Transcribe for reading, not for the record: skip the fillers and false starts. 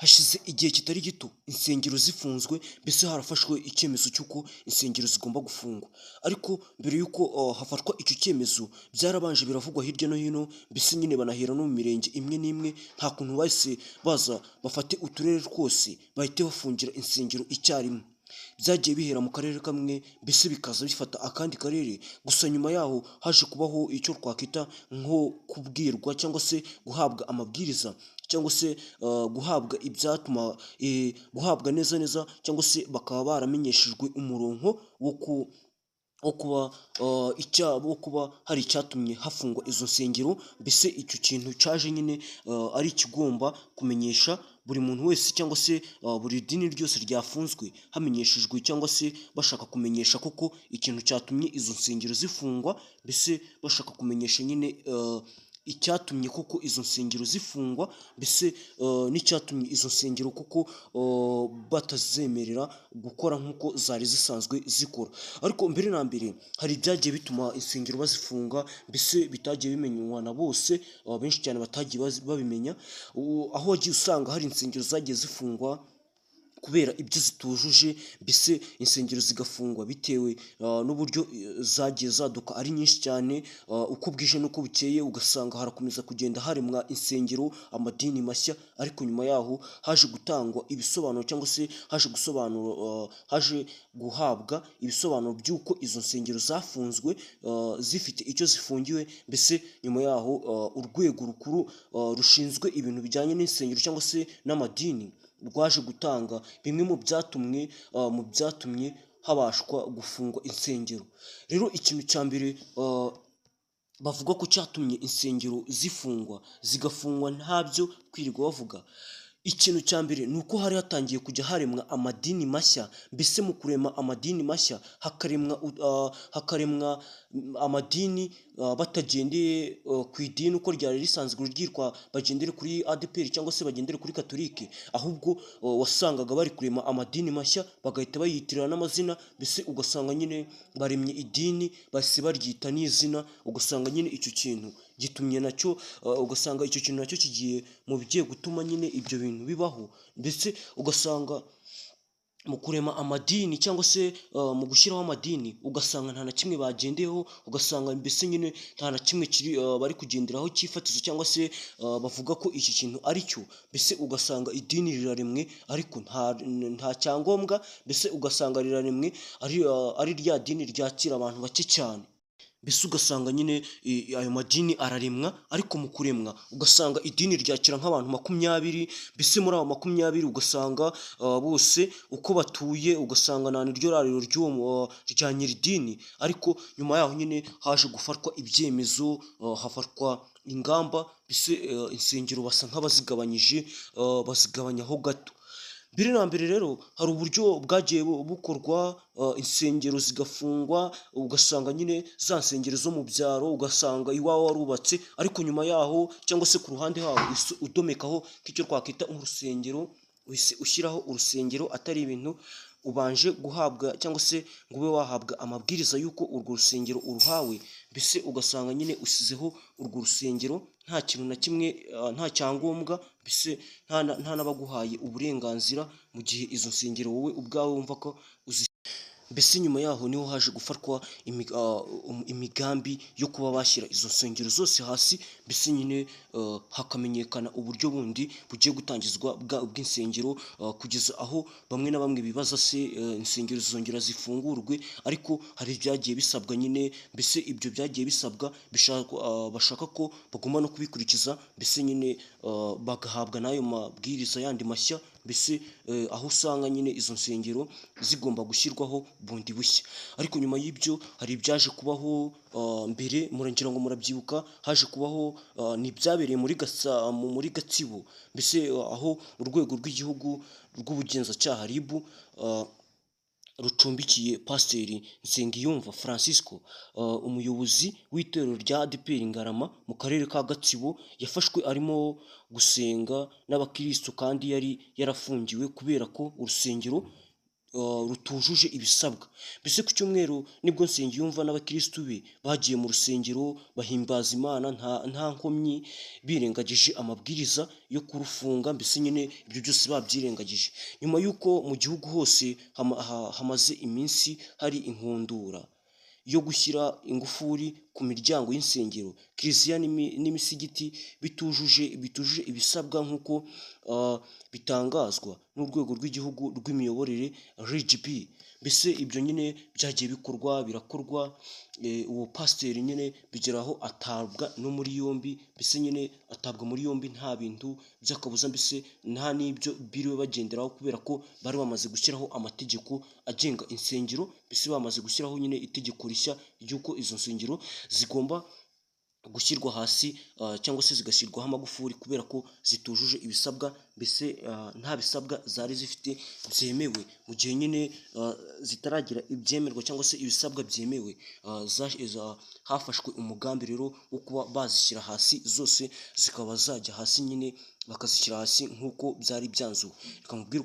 Hashize igihe kitari gito insengero zifunzwe, mbese harafashwe icyemezo cy'uko insengero zigomba gufungwa, ariko mbere y'uko hafatwa icyo cyemezo byarabanje biravugwa hirya no hino, mbese nyine banahera no mu mirenge imwe n'imwe, nta kuntu bahise baza bafate uturere twose bahite bafungira insengero icyarimwe. Byagiye bihera mu karere kamwe, mbese bikaza bifata akandi karere, gusa nyuma yaho haje kubaho icyo twakwita nko kubwirwa cyangwa se guhabwa amabwiriza cyangwa se guhabwa ibyatuma guhabwa neza neza, cyangwa se bakaba baramenyeshejwe umurongo wo kuba hari icyatumye hafungwa izo nsengero, mbese icyo kintu cyaje nyine ari ikigomba kumenyesha buri muntu wese cyangwa se buri dini ryose ryafunzwe hamenyeshejwe, cyangwa se bashaka kumenyesha koko ikintu cyatumye izo nsengero zifungwa, mbese bashaka kumenyesha nyine icyatumye koko izo nsengero zifungwa, mbese n'icyatumye izo nsengero koko batazemerera gukora nk'uko zari zisanzwe zikora. Ariko mbere na mbere hari ibyagiye bituma insengero bazifunga, mbese bitagiye bimenywa na bose, benshi cyane batagiye babimenya, aho wagiye usanga hari insengero zagiye zifungwa kubera ibyo zitujuje, mbese insengero zigafungwa bitewe n'uburyo zagiye zaduka ari nyinshi cyane, uko bwije n'uko bukeye ugasanga harakomeza kugenda haremwa insengero, amadini mashya, ariko nyuma yaho haje gutangwa ibisobanuro cyangwa se haje guhabwa ibisobanuro by'uko izo nsengero zafunzwe zifite icyo zifungiwe, mbese nyuma yaho urwego rukuru rushinzwe ibintu bijyanye n'insengero cyangwa se n'amadini rwaje gutanga bimwe mu byatumye habashwa gufungwa insengero. Rero ikintu cya mbere bavuga ko cyatumye insengero zigafungwa ntabyo kwirirwa bavuga, ikintu cya mbere ni uko hari hatangiye kujya haremwa amadini mashya, mbese mu kurema amadini mashya hakaremwa amadini batagendeye ku idini uko ryari risanzwe ryitwa, bagendere kuri ADEPR cyangwa se bagendere kuri Katolike, ahubwo wasangaga bari kurema amadini mashya bagahita bayitirira n'amazina, mbese ugasanga nyine baremye idini bahise baryita n'izina, ugasanga nyine icyo kintu gitumye nacyo ugasanga icyo kintu nacyo kigiye mu bigiye gutuma nyine ibyo bintu bibaho, ndetse ugasanga mu kurema amadini cyangwa se mu gushyiraho amadini ugasanga nta na kimwe bagendeyeho, ugasanga mbese nyine nta na kimwe bari kugenderaho cyifatizo, cyangwa se bavuga ko iki kintu ari cyo, mbese ugasanga idini riraremwe ariko nta cyangombwa, mbese ugasanga riraremwe ari rya dini ryakira abantu bake cyane, mbese ugasanga nyine ayo madini araremwa, ariko mu kuremwa ugasanga idini ryakira nk'abantu 20, mbese muri abo 20 ugasanga bose uko batuye ugasanga nta niryo rariro rya nyiridini, ariko nyuma yaho nyine haje gufatwa ibyemezo, hafatwa ingamba, mbese insengero basa nk'abazigabanyije bazigabanyaho gato. Mbere na mbere rero hari uburyo bwagiye bukorwa, insengero zigafungwa, ugasanga nyine za nsengero zo mu byaro ugasanga iwawe warubatse, ariko nyuma yaho cyangwa se ku ruhande hawo udomekaho nk'icyo twakwita urusengero, ushyiraho urusengero atari ibintu ubanje guhabwa cyangwa se ngo ube wahabwa amabwiriza y'uko urwo rusengero uruhawe, mbese ugasanga nyine usizeho urwo rusengero nta kintu na kimwe, nta cyangombwa, mbese nta n'abaguhaye uburenganzira, mu gihe izo nsengero wowe ubwawe wumva ko mbese nyuma yaho niho haje gufatwa imigambi yo kuba bashyira izo nsengero zose hasi, mbese nyine hakamenyekana uburyo bundi bugiye gutangizwa bw'insengero, kugeza aho bamwe na bamwe bibaza se insengero zizongera zifungurwe, ariko hari ibyagiye bisabwa nyine, mbese ibyo byagiye bisabwa bashaka ko bagomba no kubikurikiza, mbese nyine bagahabwa n'ayo mabwiriza yandi mashya, mbese aho usanga nyine izo nsengero zigomba gushyirwaho bundi bushya. Ariko nyuma y'ibyo hari ibyaje kubaho mbere, murangira ngo murabyibuka, haje kubaho n'ibyabereye muri Gatsibo, mbese aho urwego rw'igihugu rw'ubugenzacyaha RIB rucumbikiye Pasiteri Nsengiyumva Francisco, umuyobozi w'itorero rya ADEPR Ngarama mu karere ka Gatsibo, yafashwe arimo gusenga n'abakirisitu kandi yari yarafungiwe kubera ko urusengero rutujuje ibisabwa. Mbese ku cyumweru nibwo Nsengiyumva n'abakirisitu be bagiye mu rusengero bahimbaza Imana nta nkomyi, birengagije amabwiriza yo kurufunga, mbese nyine ibyo byose babyirengagije. Nyuma y'uko mu gihugu hose hamaze iminsi hari inkundura yo gushyira ingufuri ku miryango y'insengero, kiliziya n'imisigiti bitujuje ibisabwa nk'uko bitangazwa n'urwego rw'igihugu rw'imiyoborere RGB. Mbese ibyo nyine byagiye birakorwa, uwo pasiteri nyine bigeraho atabwa no muri yombi, mbese nyine atabwa muri yombi nta bintu by'akabuza, mbese nta n'ibyo biriwe bagenderaho, kubera ko bari bamaze gushyiraho amategeko agenga insengero, mbese bamaze gushyiraho nyine itegeko rishya ry'uko izo nsengero zigomba gushyirwa hasi cyangwa se zigashyirwaho amagufuri kubera ko zitujuje ibisabwa, mbese nta bisabwa zari zifite byemewe mu gihe nyine zitaragira ibyemerwa cyangwa se ibisabwa byemewe. Hafashwe umugambi rero wo kuba bazishyira hasi zose, zikaba zajya hasi nyine bakazishyira hasi nk'uko byari byanzuwe. Reka nkubwire